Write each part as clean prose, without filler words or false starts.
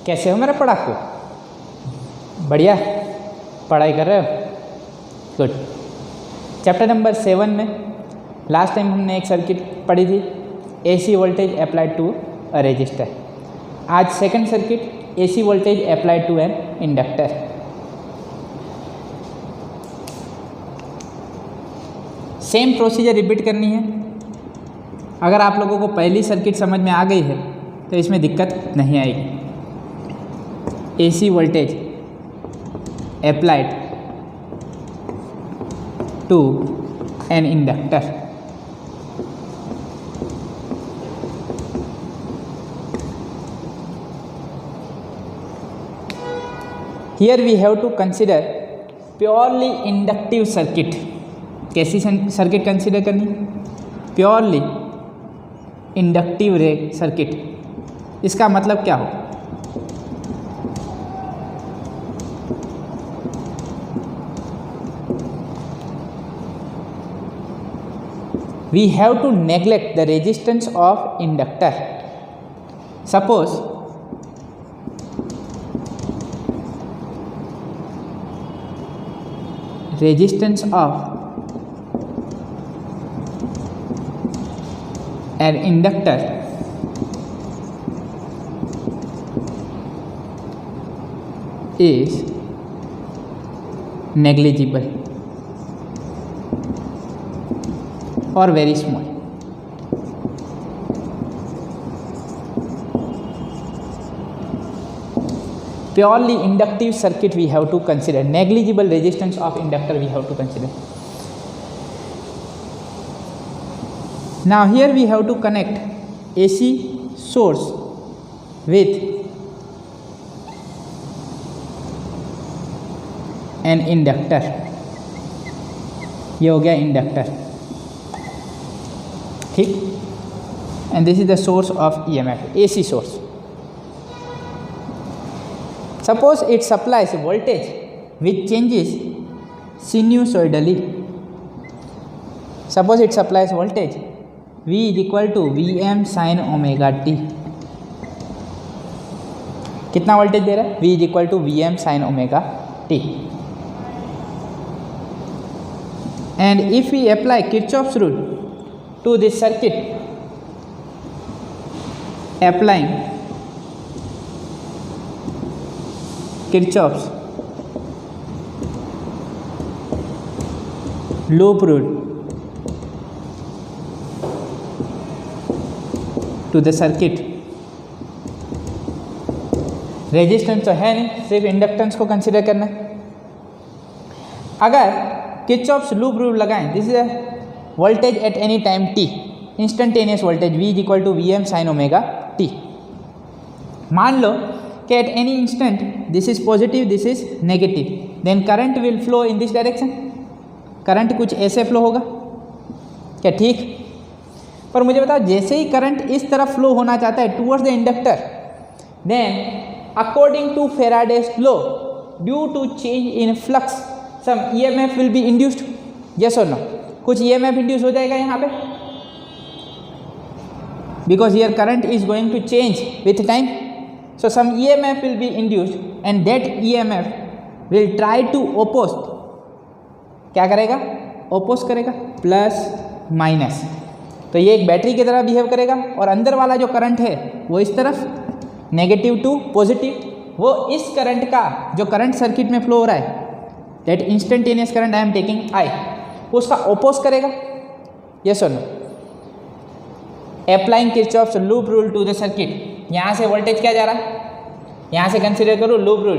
कैसे हो मेरा पढ़ाकू? बढ़िया पढ़ाई कर रहे हो? गुड। चैप्टर नंबर 7 में लास्ट टाइम हमने एक सर्किट पढ़ी थी, AC voltage applied to a resistor. आज second circuit, AC voltage applied to an inductor. Same procedure repeat करनी है। अगर आप लोगों को पहली सर्किट समझ में आ गई है तो इसमें दिक्कत नहीं आएगी। AC voltage applied to an inductor. Here we have to consider purely inductive circuit। कैसी सर्किट कंसिडर करनी? Purely inductive circuit. इसका मतलब क्या हो? We have to neglect the resistance of inductor. Suppose resistance of an inductor is negligible or very small. Purely inductive circuit we have to consider. Negligible resistance of inductor we have to consider. Now here we have to connect AC source with an inductor. ये हो गया inductor, ठीक। And this is the source of EMF, AC source. Suppose it supplies voltage which changes sinusoidally. Suppose it supplies voltage V is equal to Vm sin omega t। कितना voltage दे रहा है? V is equal to Vm sin omega t। And if we apply Kirchhoff's rule to this circuit, applying Kirchhoff's loop rule to the circuit, resistance तो है नहीं, सिर्फ inductance को consider करना है। अगर किरचॉफ्स लूप रूल लगाएं, this is a voltage at any time t, instantaneous voltage V is equal to Vm sine omega t। मान लो कि at any instant this is positive, this is negative, then current will flow in this direction. Current कुछ ऐसे flow होगा क्या? ठीक। पर मुझे बताओ, जैसे ही करंट इस तरफ फ्लो होना चाहता है towards the inductor, then according to Faraday's law, due to change in flux some EMF will be induced. Yes और नो? कुछ EMF इंड्यूस हो जाएगा यहाँ पे, because here current is going to change with time, so some EMF will be induced and that EMF will try to oppose. क्या करेगा? Oppose करेगा, plus minus. तो ये एक बैटरी की तरह बिहेव करेगा, और अंदर वाला जो करंट है वो इस तरफ नेगेटिव टू पॉजिटिव, वो इस करंट का जो करंट सर्किट में फ्लो हो रहा है, that instantaneous current I am taking I, उसका ओपोज करेगा। यस और no? Applying Kirchhoff's loop rule to the circuit. यहाँ से वोल्टेज क्या जा रहा है? यहाँ से कंसिडर करो लूप रूल,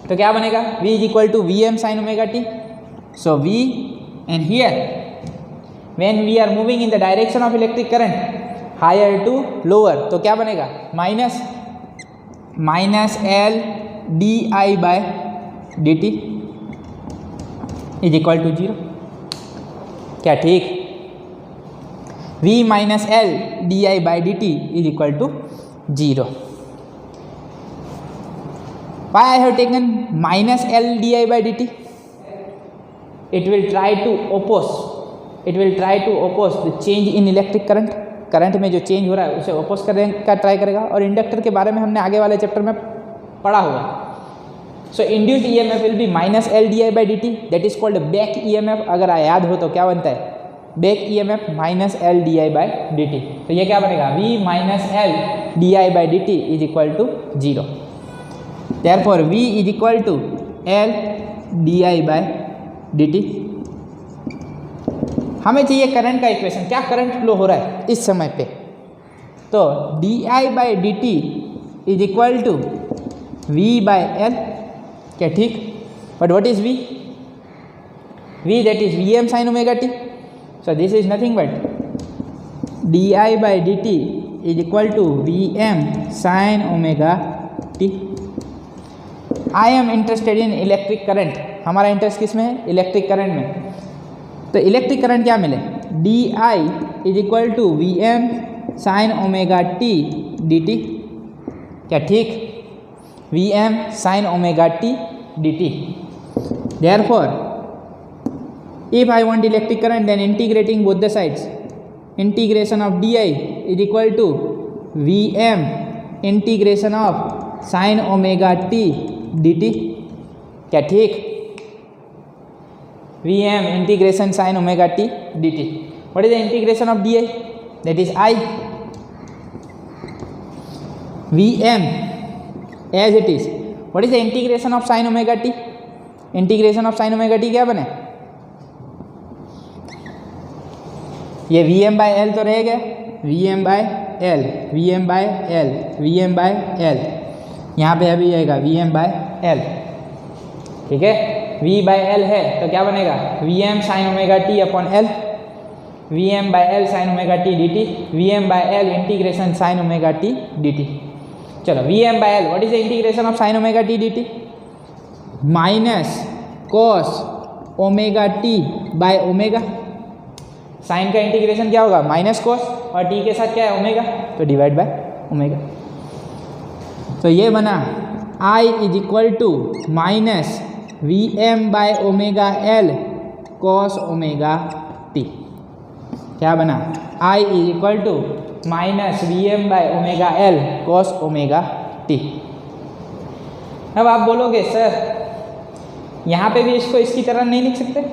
तो क्या बनेगा? V is equal to Vm sine omega t। So V and here when we are moving in the direction of electric current higher to lower, तो क्या बनेगा? Minus L di by dt is equal to 0। क्या ठीक? V minus L di by dt is equal to 0। Why I have taken minus L di by dt? It will try to oppose the change in electric current, current में जो change हो रहा है उसे oppose करने का try करेगा। और इंडक्टर के बारे में हमने आगे वाले चैप्टर में पढ़ा हुआ। So induced EMF will be minus L D I by D T, that is called back EMF. अगर याद हो तो क्या बनता है, back EMF minus L D I by D T. तो ये क्या बनेगा, V minus L D I by D T is equal to 0। Therefore V is equal to L D I by D T. हमें चाहिए current का equation, क्या current flow हो रहा है इस समय पे। तो d I by D T is equal to V by L, क्या ठीक। But what is V, V that is V M sine omega t. So this is nothing but d I by D T is equal to V M sine omega t. I am interested in electric current, हमारा interest किस में है, electric current में। तो electric current क्या मिले, d i is equal to V M sine omega T D t, क्या ठीक, V M sine omega T D t. Therefore if I want electric current then integrating both the sides, integration of d i is equal to V m integration of sine omega T D t, क्या ठीक, V m integration sine omega T D t. What is the integration of d i, that is I, V m as it is. What is the integration of sine omega t, integration of sine omega T क्या बने, ये V M by L तो रह गया, V M by L, V M by L, V M by L, यहाँ पे अभी आएगा वी एम बाई एल, ठीक है। v बाई एल है तो क्या बनेगा, V M sine omega T upon L, V M by L sine omega T D T, V M by L integration sine omega T D T. चलो V M by L, what is the integration of sine omega T D T, minus cos omega T by omega. Sine का integration क्या होगा, minus cos, और T के साथ क्या है omega, तो डिवाइड बाय ओमेगा। तो ये बना I is equal to minus V M by omega L cos omega T. क्या बना, I is equal to minus V M by omega L cos omega t. अब आप बोलोगे सर यहाँ पे भी इसको इसकी तरह नहीं लिख सकते,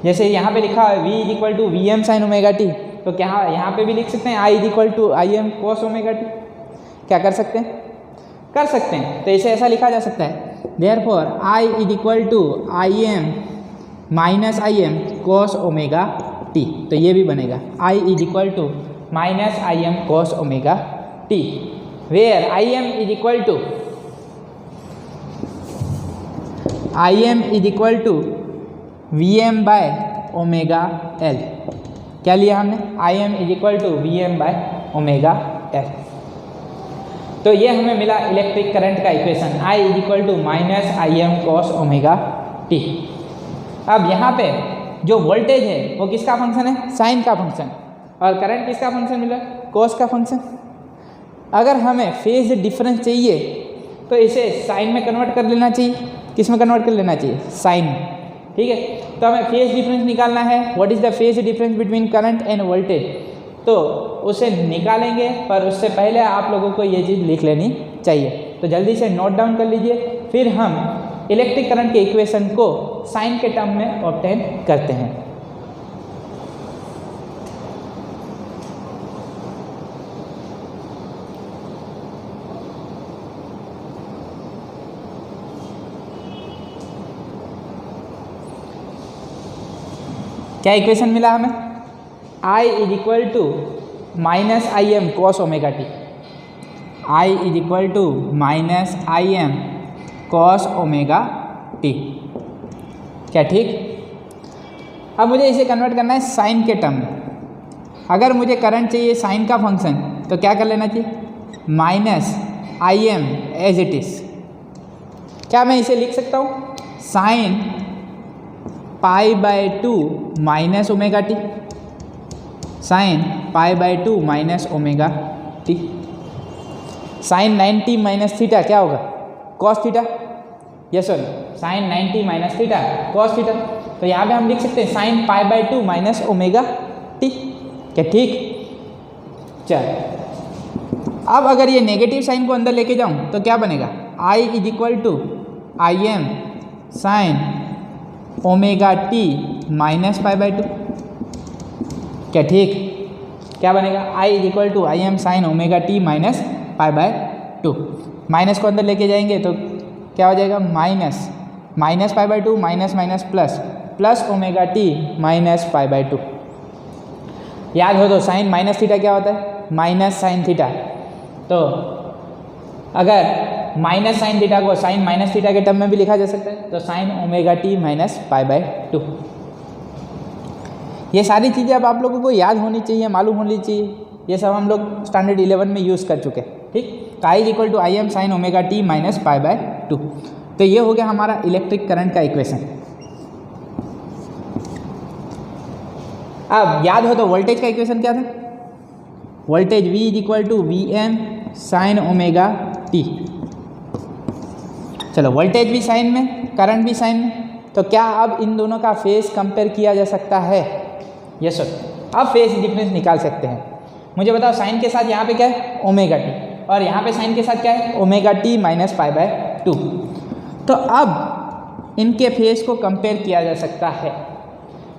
जैसे यहाँ पे लिखा है v is equal to V M sine omega t, तो क्या यहाँ पे भी लिख सकते हैं I is equal to I M cos omega T. क्या कर सकते हैं, कर सकते हैं। तो इसे ऐसा लिखा जा सकता है, therefore I is equal to I m minus I M cos omega t. तो ये भी बनेगा I is equal to minus I M cos omega t, where I M is equal to V M by omega L. क्या लिया हमने, I M is equal to V M by omega L. तो ये हमें मिला electric current का equation, I is equal to minus I M cos omega t. अब यहाँ पे जो वोल्टेज है वो किसका फंक्शन है, साइन का फंक्शन, और करंट किसका फंक्शन मिला, कॉस का फंक्शन। अगर हमें फेज डिफरेंस चाहिए तो इसे साइन में कन्वर्ट कर लेना चाहिए, किस में कन्वर्ट कर लेना चाहिए, साइन में, ठीक है। तो हमें फेज डिफरेंस निकालना है, what is the phase difference between current end voltage, तो उसे निकालेंगे, पर उससे पहले आप लोगों को ये चीज़ लिख लेनी चाहिए। तो जल्दी से नोट डाउन कर लीजिए, फिर हम इलेक्ट्रिक करंट के इक्वेशन को साइन के टर्म में ऑब्टेन करते हैं। क्या इक्वेशन मिला हमें, I is equal to minus I M cos omega t, I is equal to minus I M cos omega T. क्या ठीक। अब मुझे इसे कन्वर्ट करना है साइन के टर्म में। अगर मुझे करंट चाहिए साइन का फंक्शन तो क्या कर लेना चाहिए, minus I m as it is. क्या मैं इसे लिख सकता हूँ, sine pi by 2 minus omega t, sine pi by 2 minus omega t. Sine 90 minus theta क्या होगा, cos theta, yes sorry sine 90 minus theta cos theta. तो यहाँ पे हम लिख सकते हैं sine pi by 2 minus omega T. क्या ठीक। चल अब अगर ये नेगेटिव साइन को अंदर लेके जाऊं तो क्या बनेगा, I is equal to I M sine omega T minus pi by two. क्या ठीक, क्या बनेगा, I is equal to I M sine omega T minus pi by two. Minus को अंदर लेके जाएंगे तो क्या हो जाएगा, minus pi by two minus minus plus omega T minus pi by two. याद हो तो साइन माइनस थीटा क्या होता है, माइनस साइन थीटा। तो अगर माइनस साइन थीटा को साइन माइनस थीटा के टर्म में भी लिखा जा सकता है, तो sine omega T minus pi by to. ये सारी चीज़ें अब आप लोगों को याद होनी चाहिए, मालूम होनी चाहिए। ये सब हम लोग स्टैंडर्ड 11 में यूज़ कर चुके हैं। ठीक, काई is equal to I M sine omega T minus pi by two. तो ये हो गया हमारा इलेक्ट्रिक करंट का इक्वेशन। अब याद हो तो वोल्टेज का इक्वेशन क्या था, voltage V is equal to V M sine omega t. चलो वोल्टेज भी साइन में, करंट भी साइन में, तो क्या अब इन दोनों का फेज कंपेयर किया जा सकता है, यस सर। अब फेज डिफरेंस निकाल सकते हैं। मुझे बताओ साइन के साथ यहाँ पे क्या है, ओमेगा टी, और यहाँ पे साइन के साथ क्या है, omega T minus pi by two. तो अब इनके फेज को कंपेयर किया जा सकता है।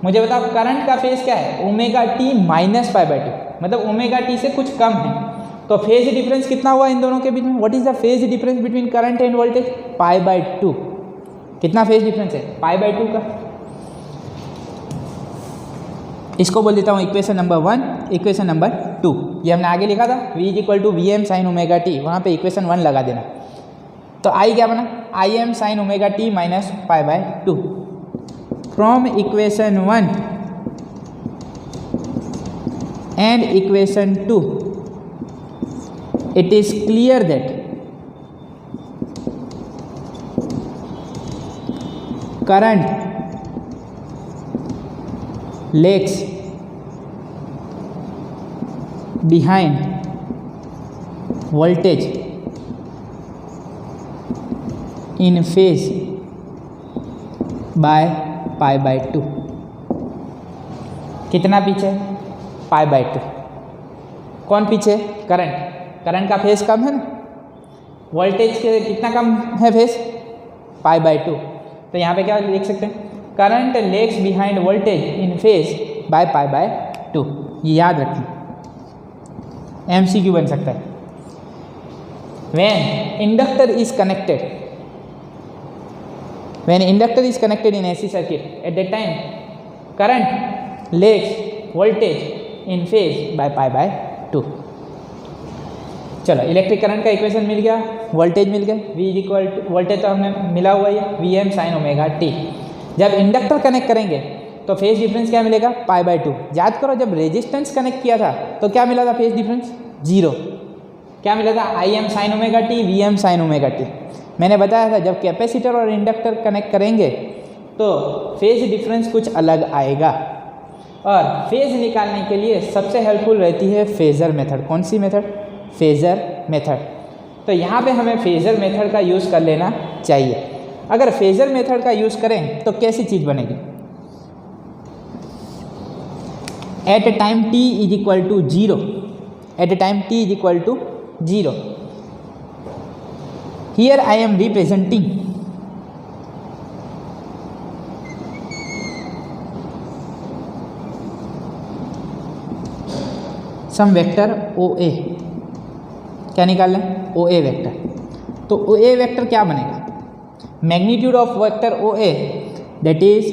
मुझे बताओ करंट का फेज क्या है, omega T minus pi by to, मतलब ओमेगा टी से कुछ कम है। तो फेज डिफरेंस कितना हुआ इन दोनों के बीच में, what is the phase difference between current end voltage, pi by to. कितना फेज डिफरेंस है, पाई बाय टू का। इसको बोल देता हूँ इक्वेशन नंबर 1, इक्वेशन नंबर 2। ये हमने आगे लिखा था V is equal to V M sine omega t, वहाँ पे इक्वेशन 1 लगा देना। तो I क्या बना, I am sine omega T minus pi by to. From equation 1 and equation 2 it is clear that current lags behind voltage in phase by pi by to. कितना पीछे, पाई by to. कौन पीछे, current. Current का phase कम है ना, voltage के कितना कम है फेज, पाई बाय टू। तो यहाँ पे क्या लिख सकते हैं, current lags behind voltage in phase by pi by to. ये याद रखें, MCQ बन सकता है। When inductor is connected, when inductor is connected in AC circuit, at that time current lags voltage in phase by pi by 2। चलो electric current का equation मिल गया, वोल्टेज मिल गया, V is equal to, voltage तो हमने मिला हुआ है V M sine omega T. जब इंडक्टर कनेक्ट करेंगे तो फेज डिफरेंस क्या मिलेगा, पाई बाय टू। याद करो जब रेजिस्टेंस कनेक्ट किया था तो क्या मिला था फेज डिफरेंस, 0। क्या मिला था, I M sine omega T, V M sine omega T. मैंने बताया था जब कैपेसिटर और इंडक्टर कनेक्ट करेंगे तो फेज डिफरेंस कुछ अलग आएगा। और फेज निकालने के लिए सबसे हेल्पफुल रहती है फेज़र मेथड। कौन सी मेथड, फेज़र मेथड। तो यहाँ पे हमें फेज़र मेथड का यूज़ कर लेना चाहिए। अगर फेज़र मेथड का यूज़ करें तो कैसी चीज़ बनेगी, at a time t is equal to 0, at a time t is equal to 0। Here I am representing some vector OA। क्या निकाल लें, OA वेक्टर। तो OA वेक्टर क्या बनेगा, magnitude of vector OA that is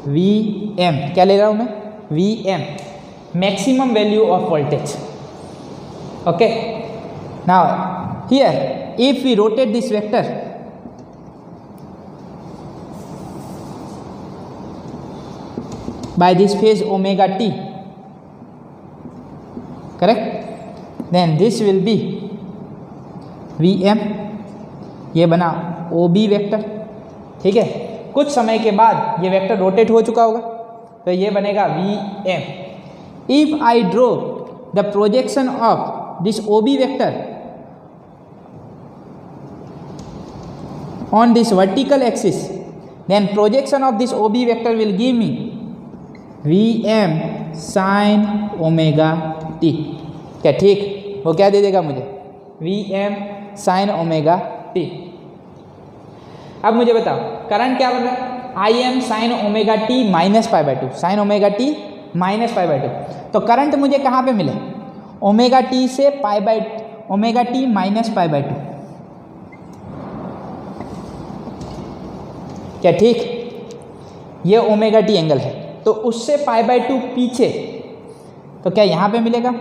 VM। क्या ले रहा हूँ मैं, VM, maximum value of voltage. Okay, now here if we rotate this vector by this phase omega t, correct, then this will be Vm। ये बना OB vector. ठीक है, कुछ समय के बाद ये वेक्टर रोटेट हो चुका होगा तो ये बनेगा Vm। if I draw the projection of this OB vector on this vertical axis, then projection of this OB vector will give me Vm sin omega t। क्या ठीक? वो क्या दे देगा मुझे? Vm sine omega t. अब मुझे बताओ current क्या बन रहा है? Im sine omega T minus pi by two, sine omega T minus pi by to. तो करंट मुझे कहाँ पे मिले? ओमेगा टी से pi by, omega T minus pi by two, क्या ठीक? ये ओमेगा टी एंगल है, तो उससे पाई बाई टू पीछे, तो क्या यहाँ पे मिलेगा?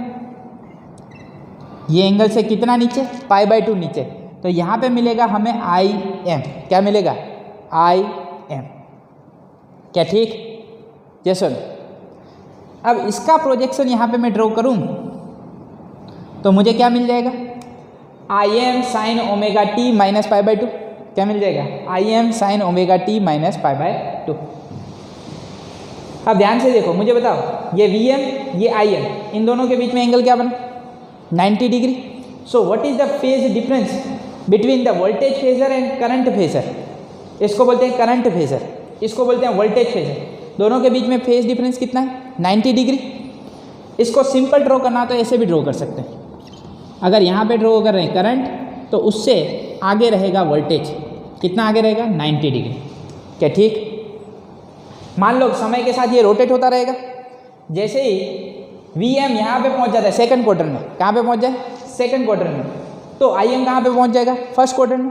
ये एंगल से कितना नीचे? पाई बाई टू नीचे, तो यहाँ पे मिलेगा हमें आई एम। क्या मिलेगा? आई एम, क्या ठीक? ये सुन, अब इसका प्रोजेक्शन यहाँ पे मैं ड्रॉ करूँ तो मुझे क्या मिल जाएगा? I am sine omega T minus pi by two. क्या मिल जाएगा? I am sine omega T minus pi by to. अब ध्यान से देखो, मुझे बताओ ये वी एम, ये आई एम, इन दोनों के बीच में एंगल क्या बना? 90 degree. So what is the phase difference between the voltage phasor and current phasor? इसको बोलते हैं करंट फेजर, इसको बोलते हैं वोल्टेज फेजर। दोनों के बीच में फेज डिफरेंस कितना है? 90 डिग्री। इसको सिंपल ड्रॉ करना तो ऐसे भी ड्रॉ कर सकते हैं। अगर यहाँ पे ड्रॉ कर रहे हैं करंट, तो उससे आगे रहेगा वोल्टेज। कितना आगे रहेगा? 90 डिग्री। क्या ठीक? मान लो समय के साथ ये रोटेट होता रहेगा। जैसे ही वी एम यहाँ पे पहुँच जाता है सेकंड क्वार्टर में, कहाँ पे पहुँच जाए? सेकंड क्वार्टर में, तो आई एम कहाँ पे पहुँच जाएगा? फर्स्ट क्वार्टर में।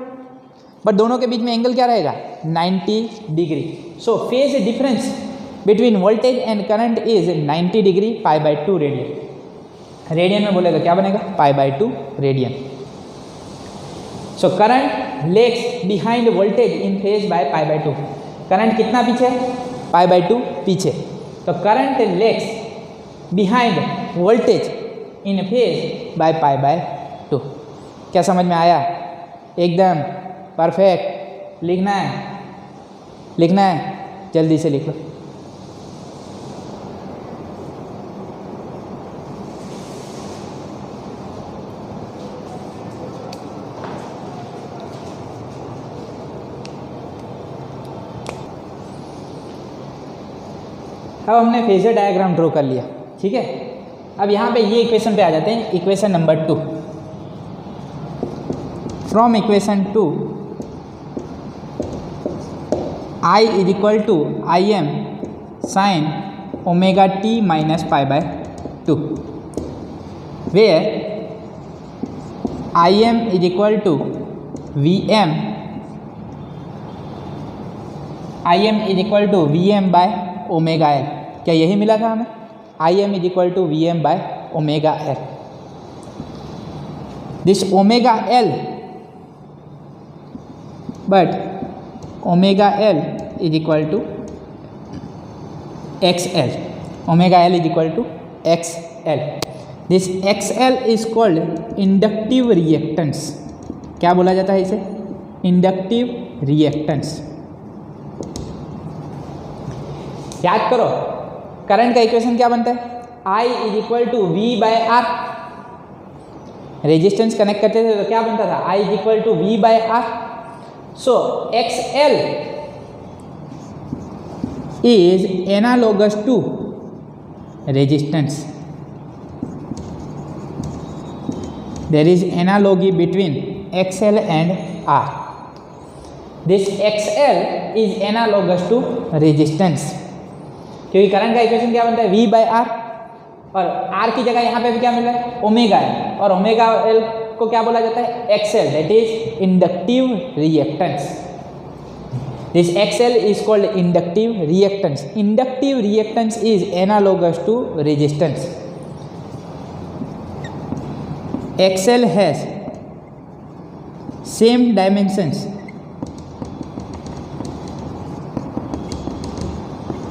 बट दोनों के बीच में एंगल क्या रहेगा? 90 degree. So phase difference between voltage and current is 90 degree pi by two radian. Radian में बोलेगा क्या बनेगा? पाई by two radian. So current lags behind voltage in phase by pi by to. Current कितना पीछे? पाई by to पीछे। तो current lags behind voltage in phase by pi by two. क्या समझ में आया? एकदम परफेक्ट। लिखना है, लिखना है, जल्दी से लिख लो। अब हमने फेजर डायग्राम ड्रॉ कर लिया, ठीक है। अब यहाँ पे ये इक्वेशन पे आ जाते हैं, equation number 2। From equation 2 I is equal to I M sine omega T minus pi by two, where I M is equal to V M, I M is equal to V M by omega L. क्या यही मिला था हमें? I M is equal to V M by omega L. This omega L, but omega L is equal to X L. Omega L is equal to X L. This X L is called inductive reactance. क्या बोला जाता है इसे? Inductive reactance. याद करो, current का equation क्या बनता है? I is equal to V by R. Resistance connect करते थे तो क्या बनता था? I is equal to V by R. So X L is analogous to resistance. There is analogy between XL and R. This XL is analogous to resistance, क्योंकि current का equation क्या बनता है? V बाय आर, और R की जगह यहाँ पे भी क्या मिल रहा है? ओमेगा एल, और ओमेगा एल को क्या बोला जाता है? XL, that is inductive reactance. This XL is called inductive reactance. Inductive reactance is analogous to resistance. XL has same dimensions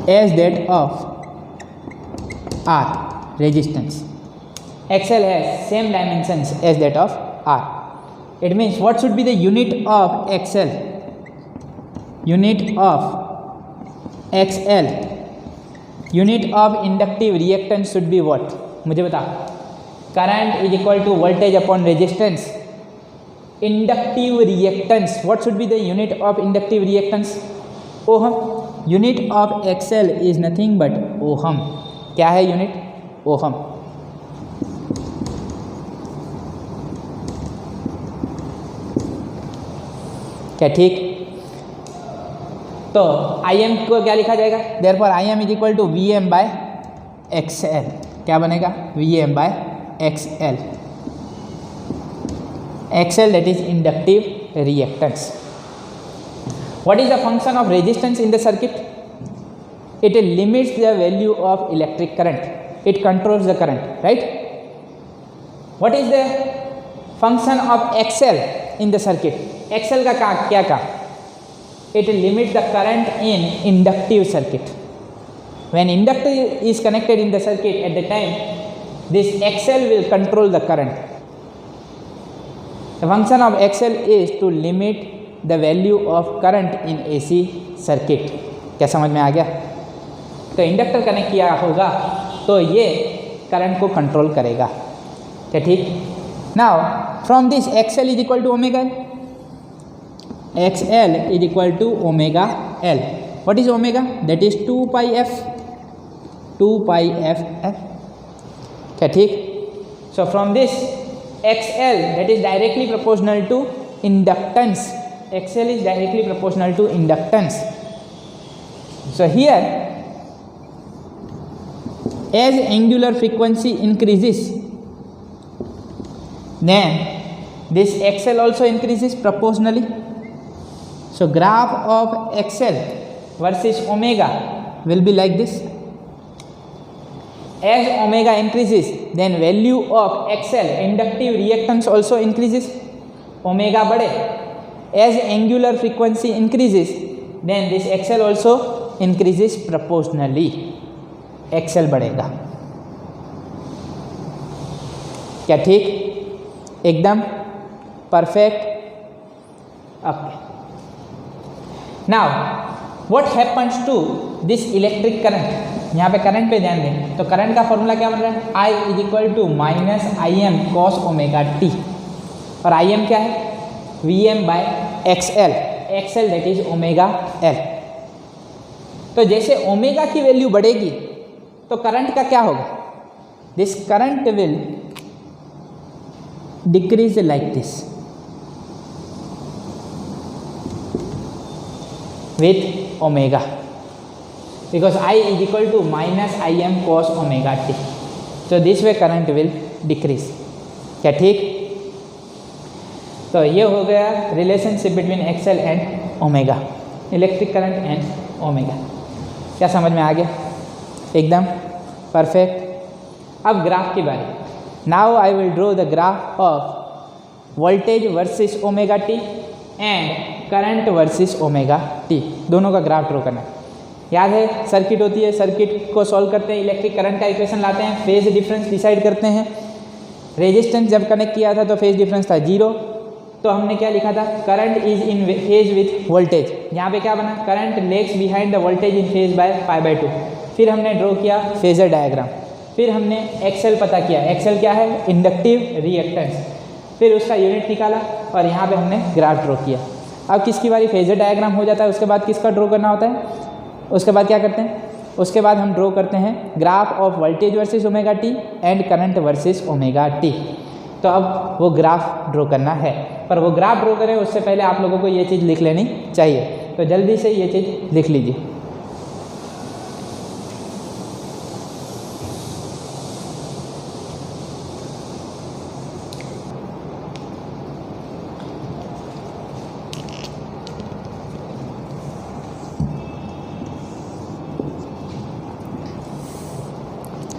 as that of R, resistance. XL has same dimensions as that of R. It means what should be the unit of XL? Unit of XL, unit of inductive reactance should be what? मुझे बता। Current is equal to voltage upon resistance. Inductive reactance, what should be the unit of inductive reactance? Ohm. Unit of XL is nothing but ohm. क्या है unit? Ohm. क्या ठीक? तो I am को क्या लिखा जाएगा? Therefore I M is equal to V M by X L. क्या बनेगा? V M by X L. X L that is inductive reactance. What is the function of resistance in the circuit? It limits the value of electric current. It controls the current, right? What is the function of XL in the circuit? XL का क्या काम? It limits the current in inductive circuit. When inductor is connected in the circuit, at the time this XL will control the current. The function of XL is to limit the value of current in AC circuit. क्या समझ में आ गया? तो inductor connect किया होगा तो ये current को कंट्रोल करेगा। क्या ठीक? Now from this XL is equal to omega L. XL is equal to omega L. What is omega? That is 2 pi F. 2 pi F L. क्या ठीक? So from this XL that is directly proportional to inductance. XL is directly proportional to inductance. So here, as angular frequency increases, then this XL also increases proportionally. So graph of XL versus omega will be like this. As omega increases, then value of XL inductive reactance also increases. Omega बढ़े, as angular frequency increases, then this XL also increases proportionally. XL बढ़ेगा। क्या ठीक? एकदम perfect. Okay. Now what happens to this electric current? यहाँ पे current पे ध्यान दें तो करंट का फॉर्मूला क्या बन रहा है? I is equal to minus I M cos omega T. और आई एम क्या है? V M by X L. X L that is omega L. तो जैसे ओमेगा की वैल्यू बढ़ेगी तो करंट का क्या होगा? This current will decrease like this with omega, because I is equal to minus Im cos omega t. So this way current will decrease. क्या ठीक? तो ये हो गया relationship between XL and omega, electric current and omega. क्या समझ में आ गया? एकदम परफेक्ट। अब ग्राफ की बारी। Now I will draw the graph of voltage versus omega T and current versus omega T. दोनों का ग्राफ ड्रॉ करना है। याद है सर्किट होती है, सर्किट को सॉल्व करते हैं, इलेक्ट्रिक करंट का इक्वेशन लाते हैं, फेज डिफरेंस डिसाइड करते हैं। रेजिस्टेंस जब कनेक्ट किया था तो फेज डिफरेंस था 0, तो हमने क्या लिखा था? Current is in phase with voltage. यहाँ पे क्या बना? Current lags behind the voltage in phase by π/2। फिर हमने ड्रॉ किया फेजर डायग्राम। फिर हमने एक्सएल पता किया। एक्सएल क्या है? Inductive reactance. फिर उसका यूनिट निकाला और यहाँ पे हमने ग्राफ ड्रॉ किया। अब किसकी बारी? फेजर डायग्राम हो जाता है, उसके बाद किसका ड्रॉ करना होता है? उसके बाद क्या करते हैं? उसके बाद हम ड्रॉ करते हैं graph of voltage versus omega T and current versus omega t. तो अब वो ग्राफ ड्रॉ करना है, पर वो ग्राफ ड्रॉ करें उससे पहले आप लोगों को ये चीज़ लिख लेनी चाहिए। तो जल्दी से ये चीज़ लिख लीजिए।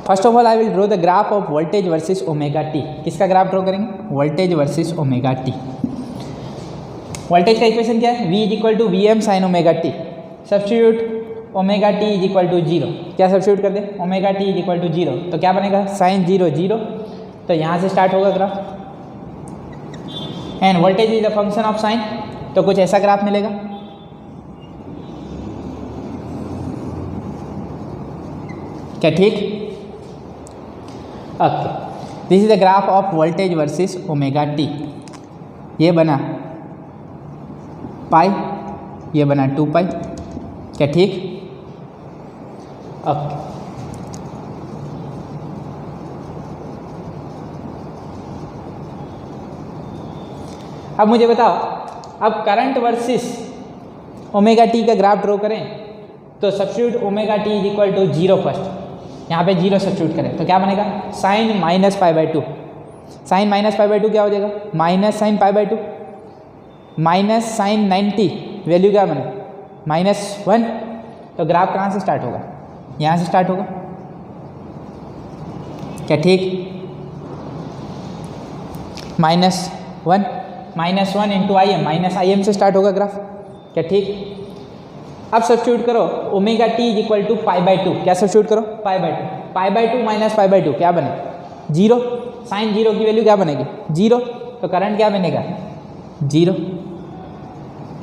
First of all I will draw the graph of voltage versus omega T. किसका ग्राफ ड्रॉ करेंगे? Voltage versus omega T. Voltage का इक्वेशन क्या है? V is equal to V M sine omega T. Substitute omega T is equal to 0। क्या substitute कर दे? Omega T is equal to 0, तो क्या बनेगा? साइन 0 0। तो यहाँ से स्टार्ट होगा graph. End voltage is the function of sine, तो कुछ ऐसा ग्राफ मिलेगा। क्या ठीक? Okay, this is the graph of voltage versus omega T. ये बना पाई, ये बना 2 पाई। क्या ठीक? ओके, अब मुझे बताओ अब करंट वर्सेस ओमेगा टी का ग्राफ ड्रॉ करें तो substitute omega T is equal to 0 first, यहाँ पे 0 सब्स्टिट्यूट करें तो क्या बनेगा sine minus pi by two. Sine minus pi by two क्या हो जाएगा minus sine pi by two minus sine 90, value क्या बने -1। तो ग्राफ कहाँ से स्टार्ट होगा, यहाँ से स्टार्ट होगा क्या, ठीक। -1 इंटू आई एम, -im से स्टार्ट होगा ग्राफ क्या, ठीक। अब सब्स्टिट्यूट करो omega T is equal to pi by two, क्या सब्स्टिट्यूट करो pi by two, pi by two minus pi by two क्या बने 0, साइन 0 की वैल्यू क्या बनेगी 0, तो करंट क्या बनेगा 0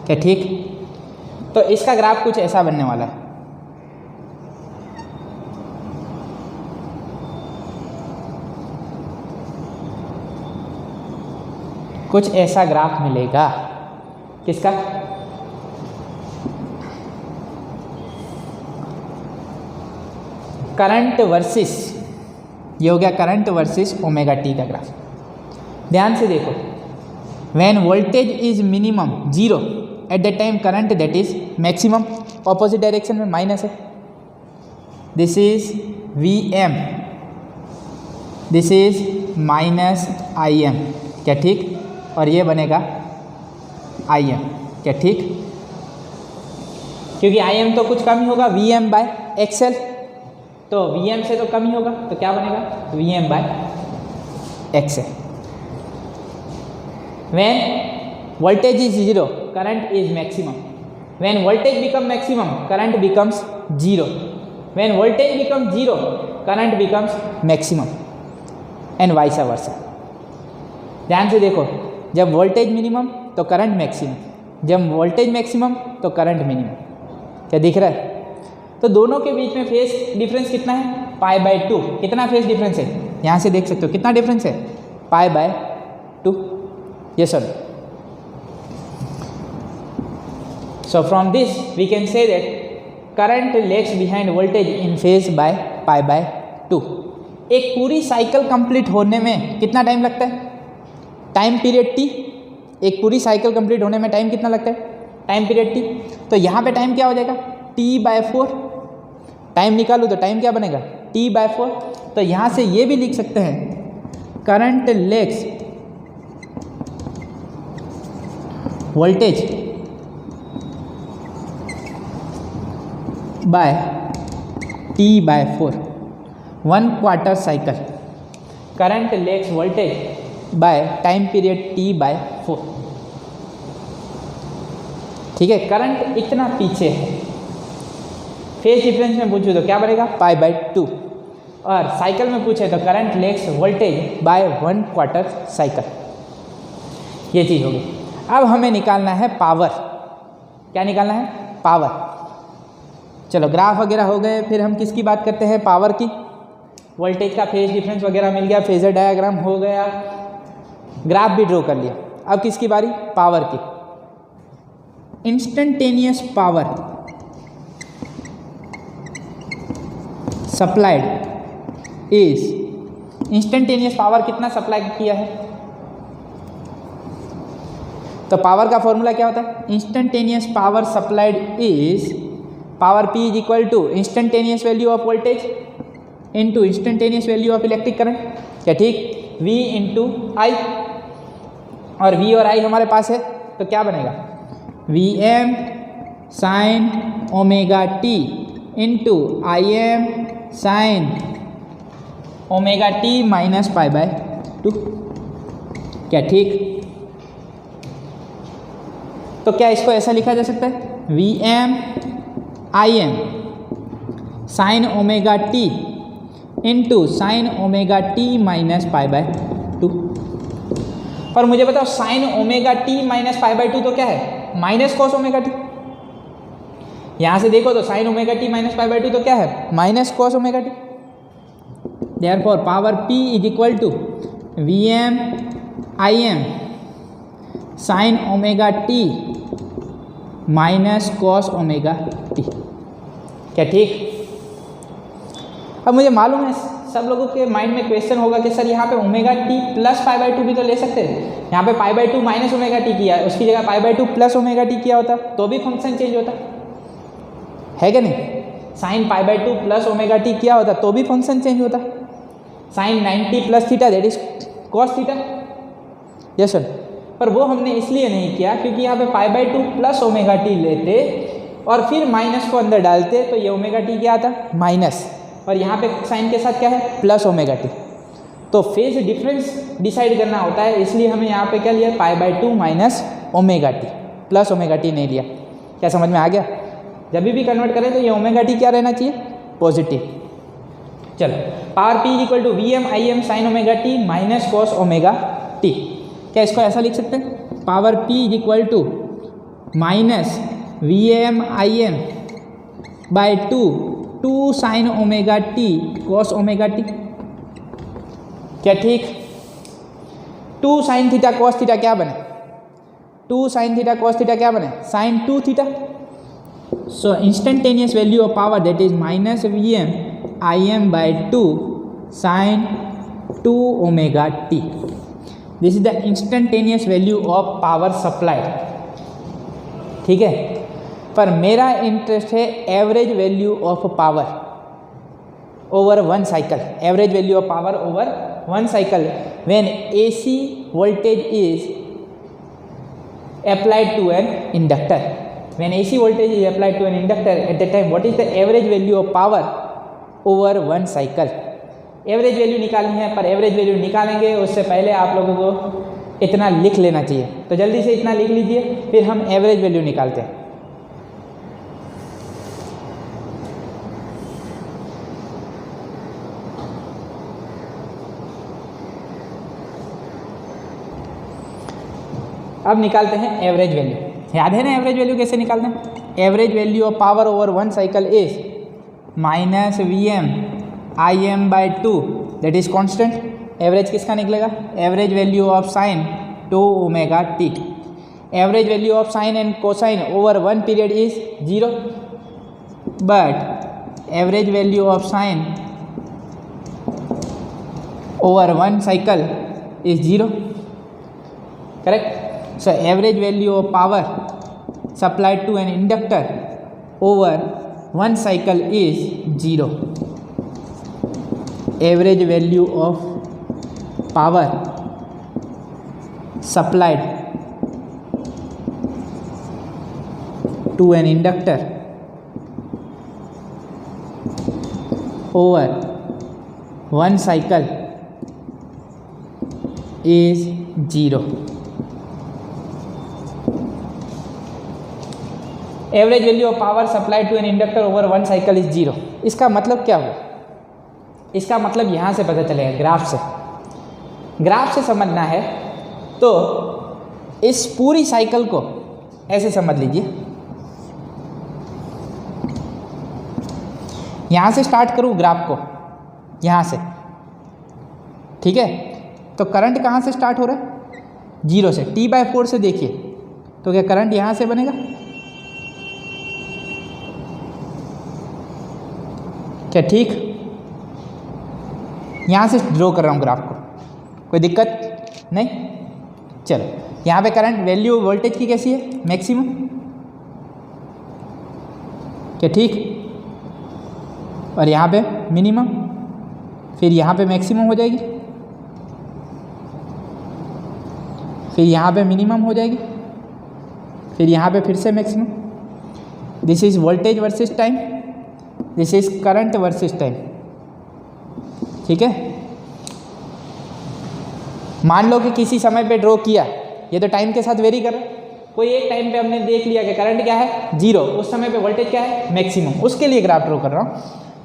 क्या, ठीक। तो इसका ग्राफ कुछ ऐसा बनने वाला है। कुछ ऐसा ग्राफ मिलेगा, किसका, करंट वर्सेस, ये हो गया करंट वर्सेस ओमेगा टी का ग्राफ। ध्यान से देखो, when voltage is minimum 0 at the time current that is maximum, opposite direction में माइनस है, this is V M, this is minus I M क्या, ठीक। और ये बनेगा आई एम क्या, ठीक, क्योंकि आई एम तो कुछ कम ही होगा वी एम बाय एक्सएल, तो वी एम से तो कम ही होगा तो क्या बनेगा V M by XL. When voltage is 0 current is maximum, when voltage become maximum current becomes 0, when voltage become 0 current becomes maximum and vice versa. ध्यान से देखो, जब वोल्टेज मिनिमम तो करंट मैक्सिमम, जब वोल्टेज मैक्सिमम तो current minimum, क्या दिख रहा है। तो दोनों के बीच में फेज डिफरेंस कितना है पाई बाय 2, कितना फेज डिफरेंस है यहाँ से देख सकते हो कितना डिफरेंस है पाई बाय 2, ये sir. So from this we can say that current lags behind voltage in phase by pi by 2। एक पूरी साइकिल कंप्लीट होने में कितना टाइम लगता है, टाइम पीरियड t, एक पूरी साइकिल कंप्लीट होने में टाइम कितना लगता है टाइम पीरियड t। तो यहाँ पे टाइम क्या हो जाएगा t/4, टाइम निकालूँ तो टाइम क्या बनेगा t/4। तो यहाँ से ये भी लिख सकते हैं current lags voltage by t/4, 1 quarter cycle, current lags voltage by time period t/4, ठीक है। करंट इतना पीछे है, फेज डिफरेंस में पूछूँ तो क्या बनेगा पाई बाय 2, और साइकिल में पूछे तो current lags voltage by 1 quarter cycle, ये चीज़ होगी। अब हमें निकालना है पावर, क्या निकालना है पावर। चलो ग्राफ वगैरह हो गए, फिर हम किसकी बात करते हैं पावर की, वोल्टेज का फेज डिफरेंस वगैरह मिल गया, फेजर डायग्राम हो गया, ग्राफ भी ड्रॉ कर लिया। अब किसकी बारी पावर की। Instantaneous power supplied is, instantaneous power कितना सप्लाई किया है, तो पावर का फॉर्मूला क्या होता है instantaneous power supplied is power P is equal to instantaneous value of voltage into instantaneous value of electric current, क्या ठीक, V इंटू आई, और V और I हमारे पास है तो क्या बनेगा Vm sine omega T into Im sine omega T minus pi by 2, क्या ठीक। तो क्या इसको ऐसा लिखा जा सकता है Vm Im sine omega T into sine omega T minus pi by 2। और मुझे बताओ sign omega T minus pi by 2 तो क्या है माइनस कॉस ओमेगा टी। यहाँ से देखो तो sine omega T minus pi by 2 तो क्या है minus cos omega T. Therefore power P is equal to Vm Im sine omega T minus cos omega T, क्या ठीक। अब मुझे मालूम है सब लोगों के माइंड में क्वेश्चन होगा कि सर यहाँ पे omega T plus pi by to भी तो ले सकते थे, यहाँ पे pi by two minus omega T किया है, उसकी जगह पाई by two plus omega T किया होता तो भी फंक्शन चेंज होता है क्या नहीं। Sine pi by two plus omega T किया होता तो भी फंक्शन चेंज होता। Sine 90 plus theta that is cos theta, yes sir. पर वो हमने इसलिए नहीं किया क्योंकि यहाँ पे pi by two plus omega T लेते और फिर माइनस को अंदर डालते तो ये ओमेगा टी क्या आता माइनस, और यहाँ पे साइन के साथ क्या है प्लस ओमेगा टी। तो फेज डिफरेंस डिसाइड करना होता है, इसलिए हमें यहाँ पे क्या लिया पाई by two minus omega T, plus omega T नहीं लिया। क्या समझ में आ गया। जब भी कन्वर्ट करें तो ये ओमेगा टी क्या रहना चाहिए पॉजिटिव। चलो power P equal to V M I M sine omega T minus cos omega T. क्या इसको ऐसा लिख सकते हैं, power P equal to minus V M I M by two sine omega T cos omega T. क्या ठीक। 2 sine theta cos theta क्या बने, 2 साइन थीटा कॉस थीटा क्या बने sine 2 theta. So instantaneous value of power that is minus V M I M by two sine 2 omega T. This is the instantaneous value of power supplied. ठीक है, पर मेरा interest है average value of power over one cycle, average value of power over one cycle when AC voltage is applied to an inductor. When AC voltage is applied to an inductor at that time what is the average value of power over one cycle? Average value निकालनी है, पर average value निकालेंगे उससे पहले आप लोगों को इतना लिख लेना चाहिए, तो जल्दी से इतना लिख लीजिए फिर हम एवरेज वैल्यू निकालते हैं। अब निकालते हैं एवरेज वैल्यू। याद है ना एवरेज वैल्यू कैसे निकालते हैं। Average value of power over one cycle is minus V M I M by two that is constant. Average किसका निकलेगा, average value of sine 2 omega T. Average value of sine and cosine over one period is 0, but average value of sine over one cycle is 0, correct. So average value of power supplied to an inductor over one cycle is 0. Average value of power supplied to an inductor over one cycle is 0. Average value of power supplied to an inductor over one cycle is 0। इसका मतलब क्या हुआ, इसका मतलब यहाँ से पता चलेगा ग्राफ से। ग्राफ से समझना है तो इस पूरी साइकिल को ऐसे समझ लीजिए, यहाँ से स्टार्ट करूँ ग्राफ को यहाँ से, ठीक है। तो करंट कहाँ से स्टार्ट हो रहा है 0 से, T/4 से देखिए तो क्या करंट यहाँ से बनेगा, क्या ठीक। यहाँ से ड्रॉ कर रहा हूँ ग्राफ को, कोई दिक्कत नहीं। चलो यहाँ पे करंट वैल्यू वोल्टेज की कैसी है मैक्सिमम, क्या ठीक। और यहाँ पे मिनिमम, फिर यहाँ पे मैक्सिमम हो जाएगी, फिर यहाँ पे मिनिमम हो जाएगी, फिर यहाँ पे फिर से maximum. This is voltage versus time, this is current versus time, ठीक है। मान लो कि किसी समय पे ड्रॉ किया, ये तो टाइम के साथ वेरी कर रहा है। कोई एक टाइम पे हमने देख लिया कि करंट क्या है 0, उस समय पे वोल्टेज क्या है मैक्सिमम, उसके लिए ग्राफ ड्रॉ कर रहा हूँ।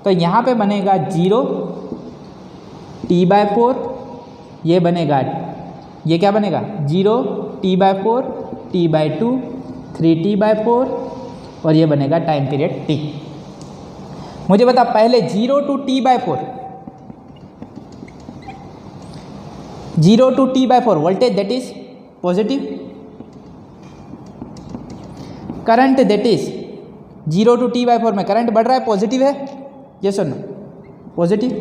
तो यहाँ पे बनेगा 0 T/4, ये बनेगा, ये क्या बनेगा 0 T/4 T/2 3T/4 और ये बनेगा टाइम पीरियड T। मुझे बता पहले 0 to T/4, 0 to T/4 voltage that is positive, current that is 0 to T/4 में करंट बढ़ रहा है, पॉजिटिव है, ये सुनो positive.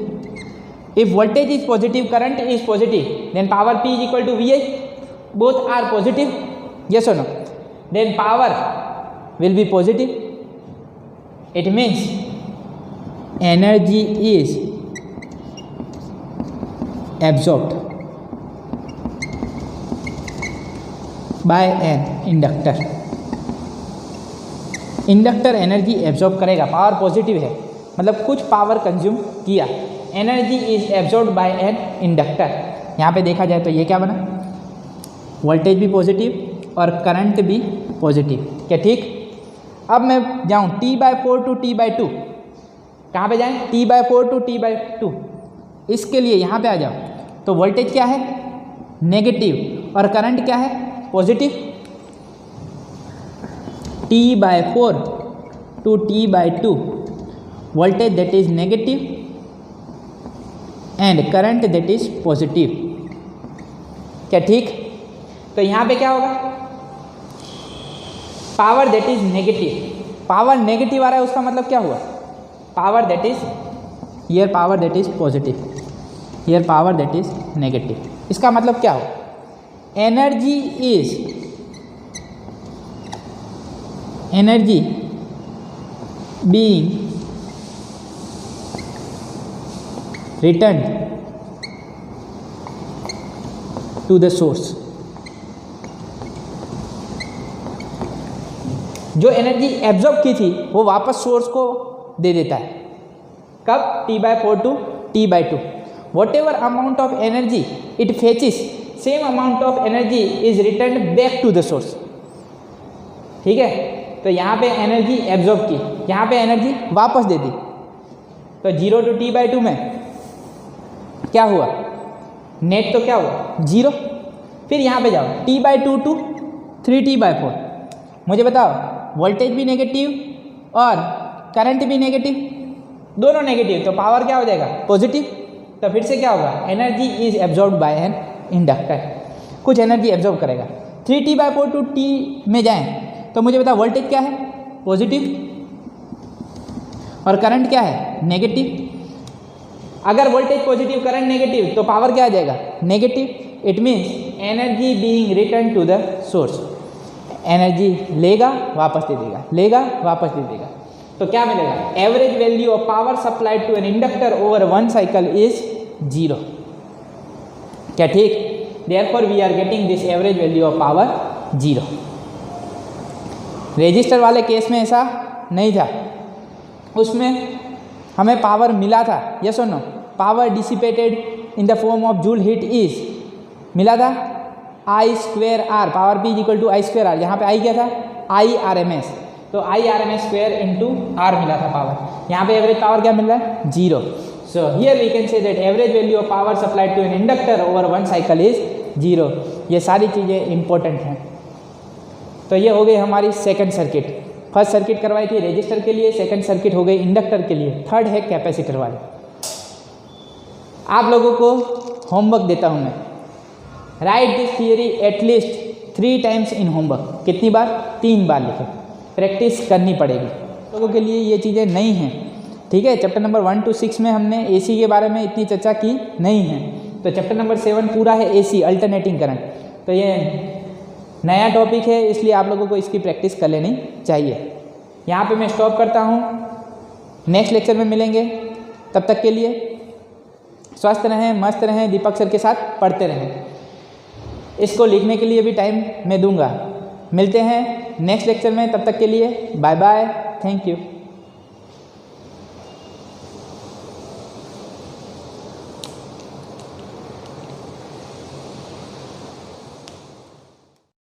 If voltage is positive, current is positive, then power P is equal to VI. Both are positive. Yes or no? Then power will be positive. It means energy is absorbed by an inductor. Inductor energy absorb करेगा, power positive है मतलब कुछ power consume किया, energy is absorb by an inductor. यहाँ पे देखा जाए तो ये क्या बना, वोल्टेज भी पॉजिटिव और करंट भी पॉजिटिव, क्या ठीक। अब मैं जाऊँ T/4 टू T/2, कहाँ पे जाएं, T/4 टू T/2, इसके लिए यहाँ पे आ जाओ तो वोल्टेज क्या है, नेगेटिव और करंट क्या है, positive. T/4 to T/2 voltage that is negative and current that is positive, क्या ठीक। तो यहाँ पे क्या होगा, power that is negative, power negative आ रहा है उसका मतलब क्या हुआ, power that is here power that is positive, here power that is negative, इसका मतलब क्या हो, energy being returned to the source। जो एनर्जी एब्जॉर्ब की थी वो वापस सोर्स को दे देता है, कब, T/4 to T/2। Whatever amount of energy it fetches, same amount of energy is return back to the source, ठीक है। तो यहाँ पे एनर्जी एब्जॉर्ब की, यहाँ पे एनर्जी वापस दे दी, तो 0 टू T/2 में क्या हुआ, नेट तो क्या हुआ, 0। फिर यहाँ पे जाओ T/2 टू 3T/4, मुझे बताओ वोल्टेज भी नेगेटिव और करंट भी नेगेटिव, दोनों नेगेटिव, तो पावर क्या हो जाएगा, पॉजिटिव। तो फिर से क्या होगा, energy is absorb by an inductor, कुछ एनर्जी एब्जॉर्ब करेगा। 3T/4 टू T में जाएं तो मुझे बताओ वोल्टेज क्या है, पॉजिटिव और करंट क्या है, नेगेटिव। अगर वोल्टेज पॉजिटिव करंट नेगेटिव तो पावर क्या आ जाएगा, negative. It means energy being return to the source, energy लेगा वापस दे देगा, लेगा वापस दे देगा, तो क्या मिलेगा, average value of power supplied to an inductor over one cycle is 0, क्या ठीक। Therefore we are getting this average value of power 0। Resistor वाले केस में ऐसा नहीं था, उसमें हमें पावर मिला था, यस और नो, power dissipated in the form of joule heat is मिला था I²R, power P equal to I²R, यहाँ पे I क्या था, IRMS, तो IRMS² इंटू R मिला था पावर। यहाँ पे एवरेज पावर क्या मिल रहा है, 0। So here we can say that average value of power supplied to an inductor over one cycle is 0। ये सारी चीज़ें इंपॉर्टेंट हैं। तो ये हो गई हमारी सेकंड सर्किट। फर्स्ट सर्किट करवाई थी रेजिस्टर के लिए, सेकंड सर्किट हो गई इंडक्टर के लिए, थर्ड है कैपेसिटर वाले। आप लोगों को होमवर्क देता हूँ मैं, right this theory at least 3 times in homework. कितनी बार, 3 बार लिखें, प्रैक्टिस करनी पड़ेगी। लोगों के लिए ये चीज़ें नई हैं, ठीक है। चैप्टर नंबर 1 to 6 में हमने AC के बारे में इतनी चर्चा की नहीं है, तो चैप्टर नंबर 7 पूरा है AC, अल्टरनेटिंग करंट। तो ये नया टॉपिक है, इसलिए आप लोगों को इसकी प्रैक्टिस कर लेनी चाहिए। यहाँ पे मैं स्टॉप करता हूँ, नेक्स्ट लेक्चर में मिलेंगे। तब तक के लिए स्वस्थ रहें, मस्त रहें, दीपक सर के साथ पढ़ते रहें। इसको लिखने के लिए भी टाइम मैं दूंगा। मिलते हैं नेक्स्ट लेक्चर में, तब तक के लिए बाय बाय, थैंक यू।